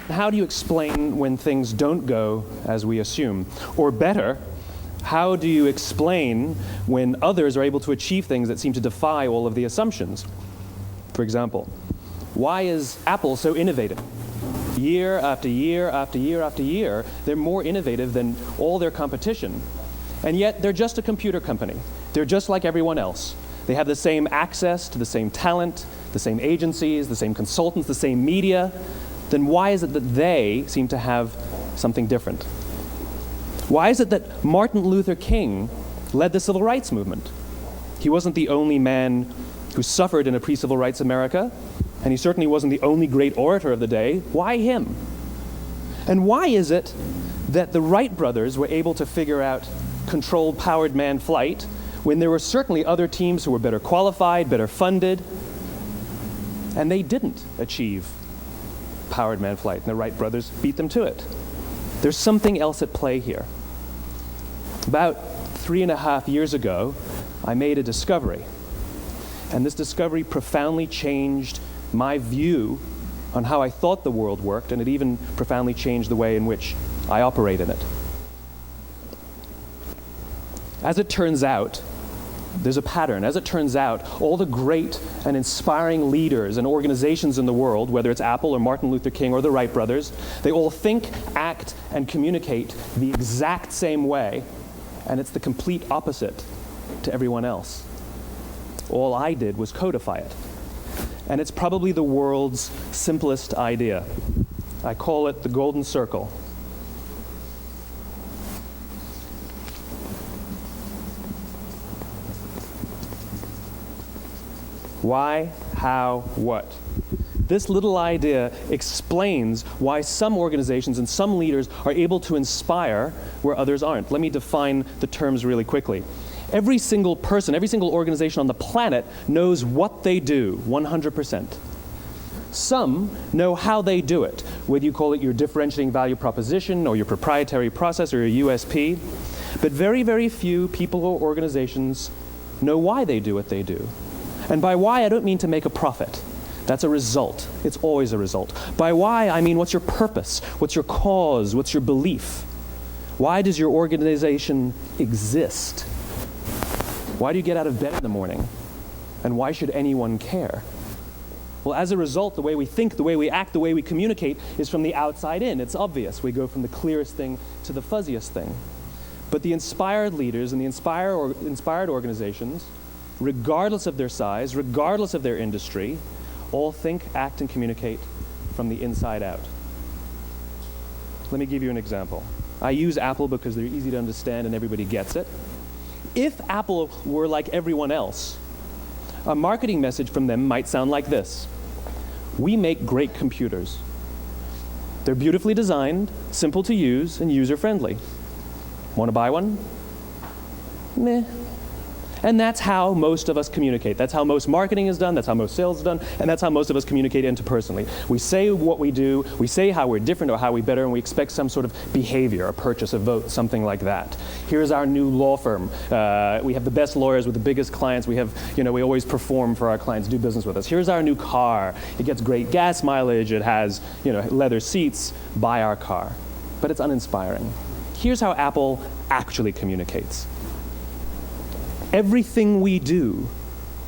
How do you explain when things don't go as we assume? Or better, how do you explain when others are able to achieve things that seem to defy all of the assumptions? For example, why is Apple so innovative? Year after year after year after year, they're more innovative than all their competition. And yet, they're just a computer company. They're just like everyone else. They have the same access to the same talent, the same agencies, the same consultants, the same media. Then why is it that they seem to have something different? Why is it that Martin Luther King led the civil rights movement? He wasn't the only man who suffered in a pre-civil rights America, and he certainly wasn't the only great orator of the day. Why him? And why is it that the Wright brothers were able to figure out controlled powered manned flight when there were certainly other teams who were better qualified, better funded, and they didn't achieve powered manned flight, and the Wright brothers beat them to it? There's something else at play here. About 3.5 years ago, I made a discovery, and this discovery profoundly changed my view on how I thought the world worked, and it even profoundly changed the way in which I operate in it. As it turns out, there's a pattern. As it turns out, all the great and inspiring leaders and organizations in the world, whether it's Apple or Martin Luther King or the Wright brothers, they all think, act, and communicate the exact same way, and it's the complete opposite to everyone else. All I did was codify it. And it's probably the world's simplest idea. I call it the golden circle. Why, how, what? This little idea explains why some organizations and some leaders are able to inspire where others aren't. Let me define the terms really quickly. Every single person, every single organization on the planet knows what they do, 100%. Some know how they do it, whether you call it your differentiating value proposition or your proprietary process or your USP. But very, very few people or organizations know why they do what they do. And by why, I don't mean to make a profit. That's a result. It's always a result. By why, I mean what's your purpose? What's your cause? What's your belief? Why does your organization exist? Why do you get out of bed in the morning? And why should anyone care? Well, as a result, the way we think, the way we act, the way we communicate is from the outside in. It's obvious. We go from the clearest thing to the fuzziest thing. But the inspired leaders and the inspired organizations, regardless of their size, regardless of their industry, all think, act, and communicate from the inside out. Let me give you an example. I use Apple because they're easy to understand and everybody gets it. If Apple were like everyone else, a marketing message from them might sound like this: we make great computers. They're beautifully designed, simple to use, and user-friendly. Want to buy one? Meh. And that's how most of us communicate. That's how most marketing is done, that's how most sales is done, and that's how most of us communicate interpersonally. We say what we do, we say how we're different or how we're better, and we expect some sort of behavior, a purchase, a vote, something like that. Here's our new law firm. We have the best lawyers with the biggest clients. We have, we always perform for our clients, do business with us. Here's our new car. It gets great gas mileage. It has, leather seats. Buy our car. But it's uninspiring. Here's how Apple actually communicates. Everything we do,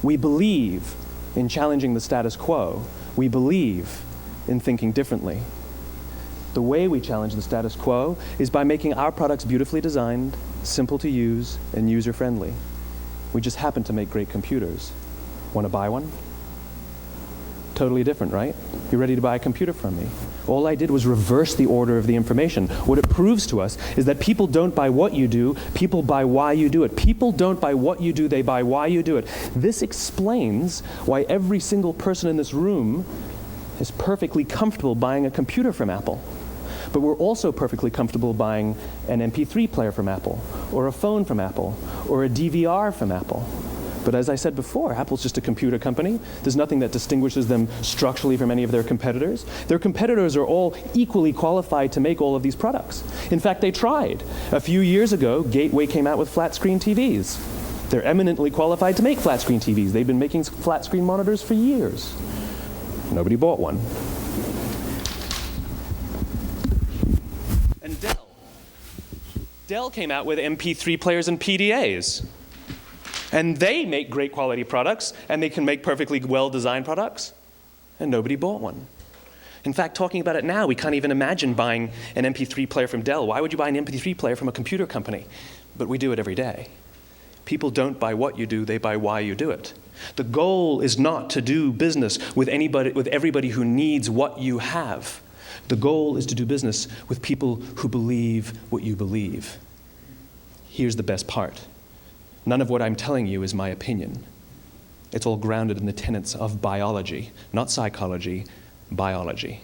we believe in challenging the status quo. We believe in thinking differently. The way we challenge the status quo is by making our products beautifully designed, simple to use, and user-friendly. We just happen to make great computers. Want to buy one? Totally different, right? You're ready to buy a computer from me. All I did was reverse the order of the information. What it proves to us is that people don't buy what you do, people buy why you do it. People don't buy what you do, they buy why you do it. This explains why every single person in this room is perfectly comfortable buying a computer from Apple. But we're also perfectly comfortable buying an MP3 player from Apple, or a phone from Apple, or a DVR from Apple. But as I said before, Apple's just a computer company. There's nothing that distinguishes them structurally from any of their competitors. Their competitors are all equally qualified to make all of these products. In fact, they tried. A few years ago, Gateway came out with flat screen TVs. They're eminently qualified to make flat screen TVs. They've been making flat screen monitors for years. Nobody bought one. And Dell came out with MP3 players and PDAs. And they make great quality products, and they can make perfectly well-designed products, and nobody bought one. In fact, talking about it now, we can't even imagine buying an MP3 player from Dell. Why would you buy an MP3 player from a computer company? But we do it every day. People don't buy what you do, they buy why you do it. The goal is not to do business with everybody who needs what you have. The goal is to do business with people who believe what you believe. Here's the best part. None of what I'm telling you is my opinion. It's all grounded in the tenets of biology, not psychology, biology.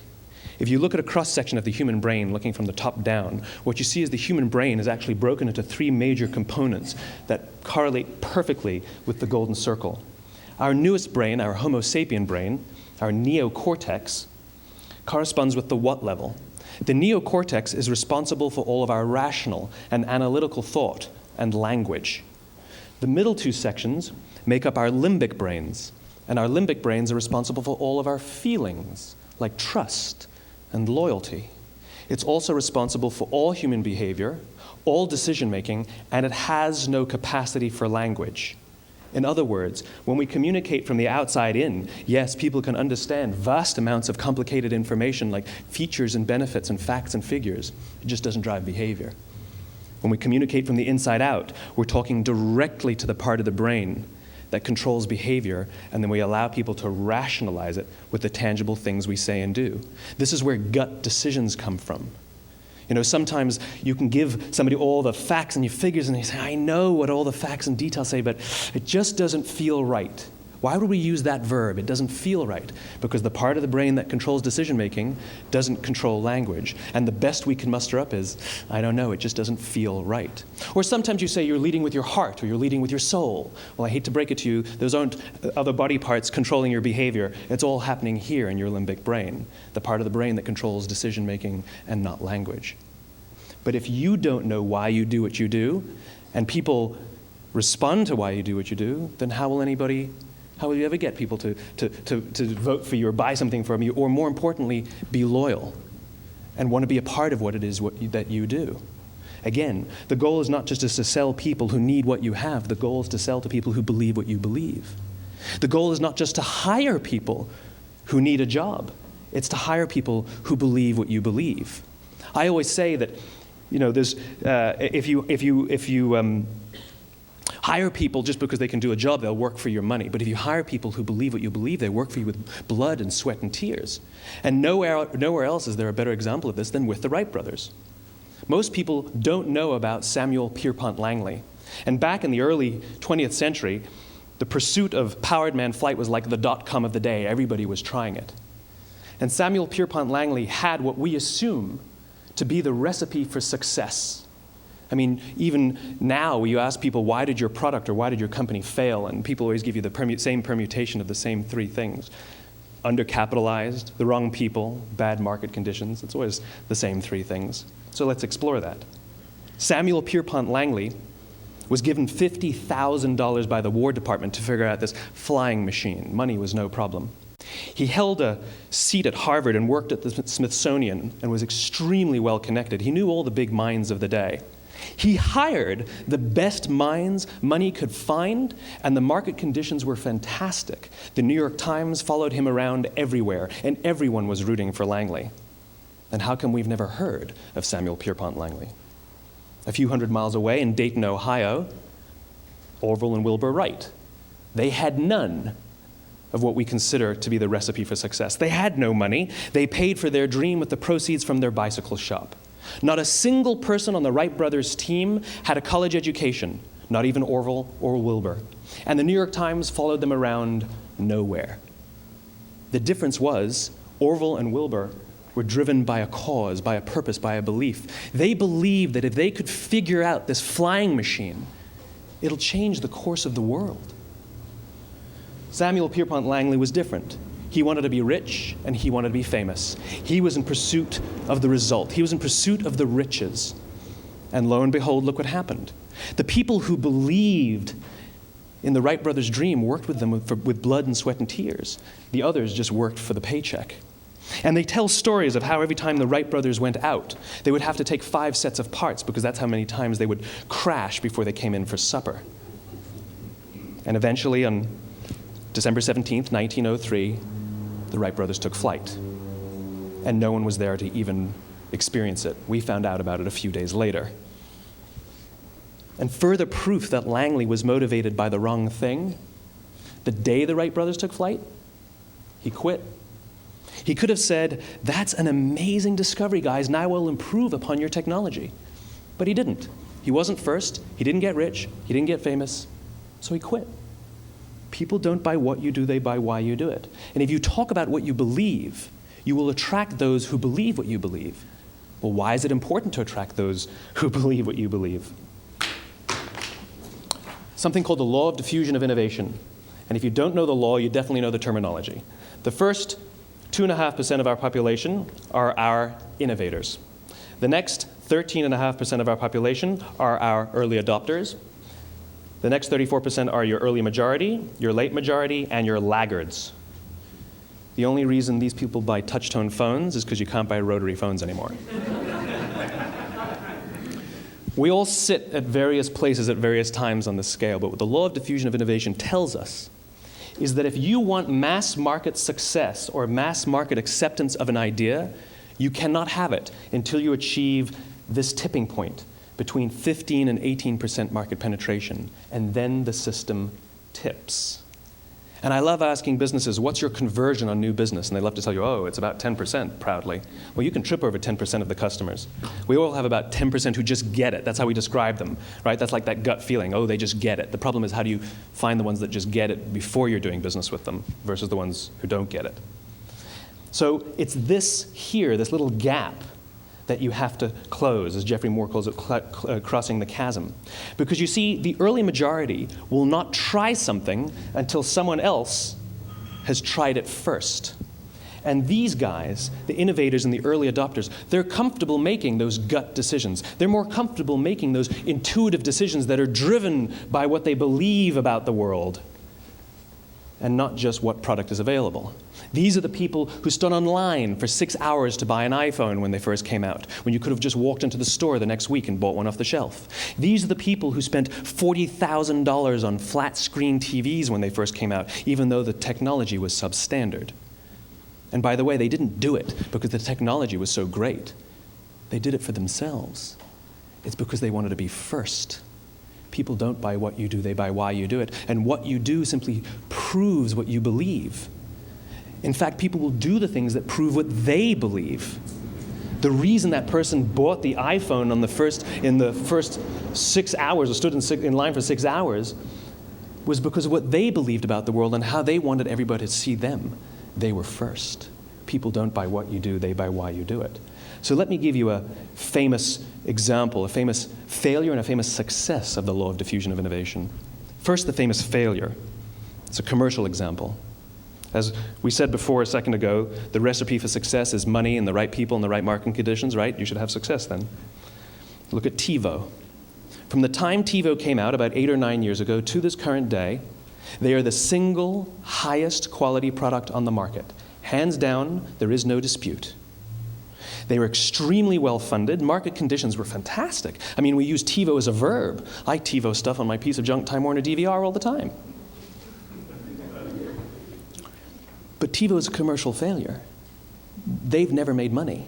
If you look at a cross-section of the human brain, looking from the top down, what you see is the human brain is actually broken into three major components that correlate perfectly with the golden circle. Our newest brain, our Homo sapien brain, our neocortex, corresponds with the what level. The neocortex is responsible for all of our rational and analytical thought and language. The middle two sections make up our limbic brains, and our limbic brains are responsible for all of our feelings, like trust and loyalty. It's also responsible for all human behavior, all decision-making, and it has no capacity for language. In other words, when we communicate from the outside in, yes, people can understand vast amounts of complicated information like features and benefits and facts and figures. It just doesn't drive behavior. When we communicate from the inside out, we're talking directly to the part of the brain that controls behavior, and then we allow people to rationalize it with the tangible things we say and do. This is where gut decisions come from. You know, sometimes you can give somebody all the facts and your figures, and they say, I know what all the facts and details say, but it just doesn't feel right. Why would we use that verb? It doesn't feel right. Because the part of the brain that controls decision-making doesn't control language. And the best we can muster up is, I don't know, it just doesn't feel right. Or sometimes you say you're leading with your heart or you're leading with your soul. Well, I hate to break it to you, those aren't other body parts controlling your behavior. It's all happening here in your limbic brain, the part of the brain that controls decision-making and not language. But if you don't know why you do what you do, and people respond to why you do what you do, then how will you ever get people to vote for you or buy something from you, or more importantly, be loyal and want to be a part of what it is that you do? Again, the goal is not just to sell people who need what you have. The goal is to sell to people who believe what you believe. The goal is not just to hire people who need a job. It's to hire people who believe what you believe. I always say that, you know, there's if you hire people just because they can do a job, they'll work for your money. But if you hire people who believe what you believe, they work for you with blood and sweat and tears. And nowhere else is there a better example of this than with the Wright brothers. Most people don't know about Samuel Pierpont Langley. And back in the early 20th century, the pursuit of powered man flight was like the dot-com of the day. Everybody was trying it. And Samuel Pierpont Langley had what we assume to be the recipe for success. I mean, even now, you ask people, why did your product or why did your company fail? And people always give you the same permutation of the same three things. Undercapitalized, the wrong people, bad market conditions. It's always the same three things. So let's explore that. Samuel Pierpont Langley was given $50,000 by the War Department to figure out this flying machine. Money was no problem. He held a seat at Harvard and worked at the Smithsonian and was extremely well connected. He knew all the big minds of the day. He hired the best minds money could find, and the market conditions were fantastic. The New York Times followed him around everywhere, and everyone was rooting for Langley. And how come we've never heard of Samuel Pierpont Langley? A few hundred miles away in Dayton, Ohio, Orville and Wilbur Wright. They had none of what we consider to be the recipe for success. They had no money. They paid for their dream with the proceeds from their bicycle shop. Not a single person on the Wright brothers' team had a college education, not even Orville or Wilbur. And the New York Times followed them around nowhere. The difference was Orville and Wilbur were driven by a cause, by a purpose, by a belief. They believed that if they could figure out this flying machine, it'll change the course of the world. Samuel Pierpont Langley was different. He wanted to be rich, and he wanted to be famous. He was in pursuit of the result. He was in pursuit of the riches. And lo and behold, look what happened. The people who believed in the Wright brothers' dream worked with them with blood and sweat and tears. The others just worked for the paycheck. And they tell stories of how every time the Wright brothers went out, they would have to take 5 sets of parts because that's how many times they would crash before they came in for supper. And eventually, on December 17th, 1903, the Wright brothers took flight. And no one was there to even experience it. We found out about it a few days later. And further proof that Langley was motivated by the wrong thing, the day the Wright brothers took flight, he quit. He could have said, "That's an amazing discovery, guys. Now we'll improve upon your technology." But he didn't. He wasn't first. He didn't get rich. He didn't get famous. So he quit. People don't buy what you do, they buy why you do it. And if you talk about what you believe, you will attract those who believe what you believe. Well, why is it important to attract those who believe what you believe? Something called the law of diffusion of innovation. And if you don't know the law, you definitely know the terminology. The first 2.5% of our population are our innovators. The next 13.5% of our population are our early adopters. The next 34% are your early majority, your late majority, and your laggards. The only reason these people buy touch-tone phones is because you can't buy rotary phones anymore. We all sit at various places at various times on the scale, but what the law of diffusion of innovation tells us is that if you want mass market success or mass market acceptance of an idea, you cannot have it until you achieve this tipping point between 15 and 18% market penetration, and then the system tips. And I love asking businesses, what's your conversion on new business? And they love to tell you, oh, it's about 10%, proudly. Well, you can trip over 10% of the customers. We all have about 10% who just get it. That's how we describe them, right? That's like that gut feeling, oh, they just get it. The problem is, how do you find the ones that just get it before you're doing business with them versus the ones who don't get it? So it's this here, this little gap, that you have to close, as Geoffrey Moore calls it, crossing the chasm. Because you see, the early majority will not try something until someone else has tried it first. And these guys, the innovators and the early adopters, they're comfortable making those gut decisions. They're more comfortable making those intuitive decisions that are driven by what they believe about the world, and not just what product is available. These are the people who stood online for 6 hours to buy an iPhone when they first came out, when you could have just walked into the store the next week and bought one off the shelf. These are the people who spent $40,000 on flat screen TVs when they first came out, even though the technology was substandard. And by the way, they didn't do it because the technology was so great. They did it for themselves. It's because they wanted to be first. People don't buy what you do, they buy why you do it. And what you do simply proves what you believe. In fact, people will do the things that prove what they believe. The reason that person bought the iPhone in the first 6 hours, or stood in line for 6 hours, was because of what they believed about the world and how they wanted everybody to see them. They were first. People don't buy what you do, they buy why you do it. So let me give you a famous example, a famous failure and a famous success of the law of diffusion of innovation. First, the famous failure. It's a commercial example. As we said before a second ago, the recipe for success is money and the right people and the right marketing conditions, right? You should have success then. Look at TiVo. From the time TiVo came out about 8 or 9 years ago to this current day, they are the single highest quality product on the market. Hands down, there is no dispute. They were extremely well funded. Market conditions were fantastic. I mean, we use TiVo as a verb. I TiVo stuff on my piece of junk Time Warner DVR all the time. But TiVo is a commercial failure. They've never made money.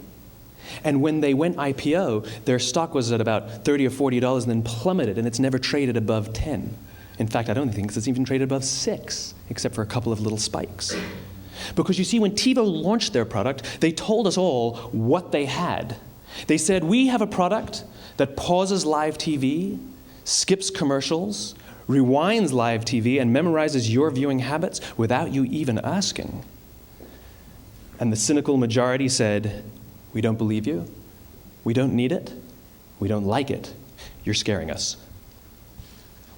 And when they went IPO, their stock was at about $30 or $40 and then plummeted, and it's never traded above 10. In fact, I don't think it's even traded above 6, except for a couple of little spikes. Because you see, when TiVo launched their product, they told us all what they had. They said, we have a product that pauses live TV, skips commercials, rewinds live TV, and memorizes your viewing habits without you even asking. And the cynical majority said, we don't believe you, we don't need it, we don't like it, you're scaring us.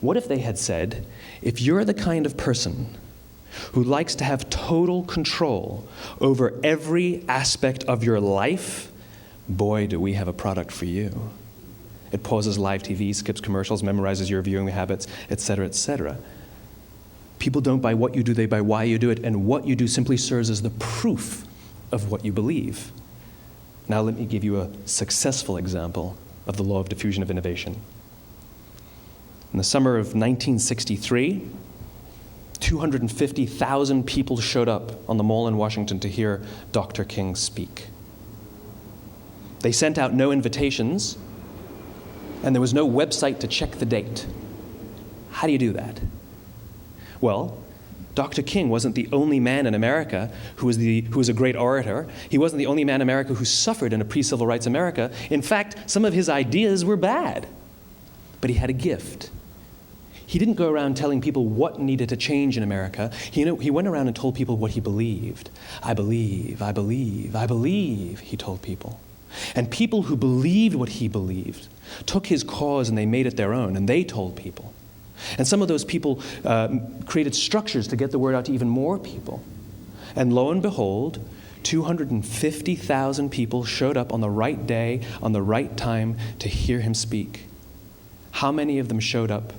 What if they had said, if you're the kind of person who likes to have total control over every aspect of your life, boy, do we have a product for you. It pauses live TV, skips commercials, memorizes your viewing habits, etc., etc. People don't buy what you do, they buy why you do it, and what you do simply serves as the proof of what you believe. Now let me give you a successful example of the law of diffusion of innovation. In the summer of 1963, 250,000 people showed up on the Mall in Washington to hear Dr. King speak. They sent out no invitations, and there was no website to check the date. How do you do that? Well, Dr. King wasn't the only man in America who was a great orator. He wasn't the only man in America who suffered in a pre-civil rights America. In fact, some of his ideas were bad. But he had a gift. He didn't go around telling people what needed to change in America. He went around and told people what he believed. I believe, I believe, I believe, he told people. And people who believed what he believed took his cause and they made it their own, and they told people. And some of those people created structures to get the word out to even more people. And lo and behold, 250,000 people showed up on the right day, on the right time to hear him speak. How many of them showed up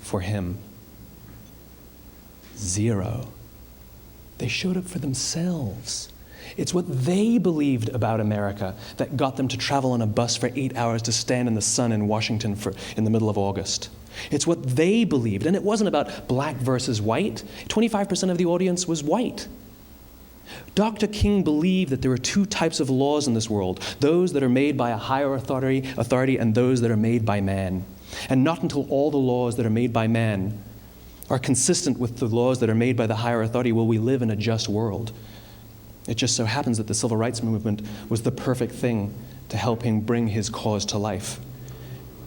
for him? 0. They showed up for themselves. It's what they believed about America that got them to travel on a bus for 8 hours to stand in the sun in Washington in the middle of August. It's what they believed, and it wasn't about black versus white. 25% of the audience was white. Dr. King believed that there are 2 types of laws in this world, those that are made by a higher authority and those that are made by man. And not until all the laws that are made by man are consistent with the laws that are made by the higher authority will we live in a just world. It just so happens that the civil rights movement was the perfect thing to help him bring his cause to life.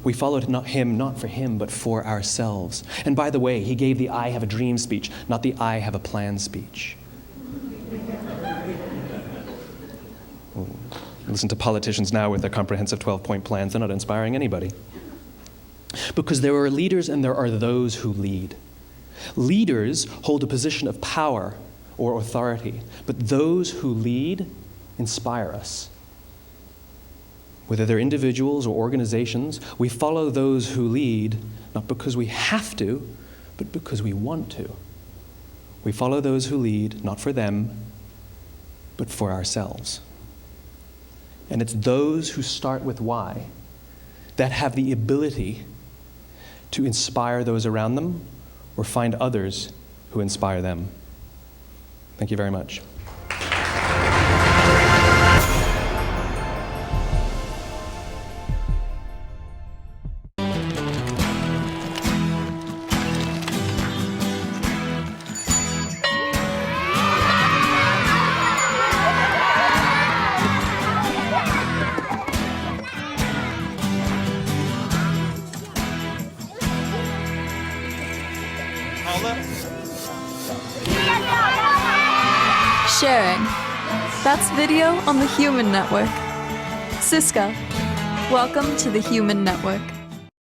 We followed him not for him, but for ourselves. And by the way, he gave the I have a dream speech, not the I have a plan speech. Listen to politicians now with their comprehensive 12-point plans. They're not inspiring anybody. Because there are leaders and there are those who lead. Leaders hold a position of power or authority, but those who lead inspire us. Whether they're individuals or organizations, we follow those who lead not because we have to, but because we want to. We follow those who lead not for them, but for ourselves. And it's those who start with why that have the ability to inspire those around them or find others who inspire them. Thank you very much. Sharing. That's video on the Human Network. Siska, welcome to the Human Network.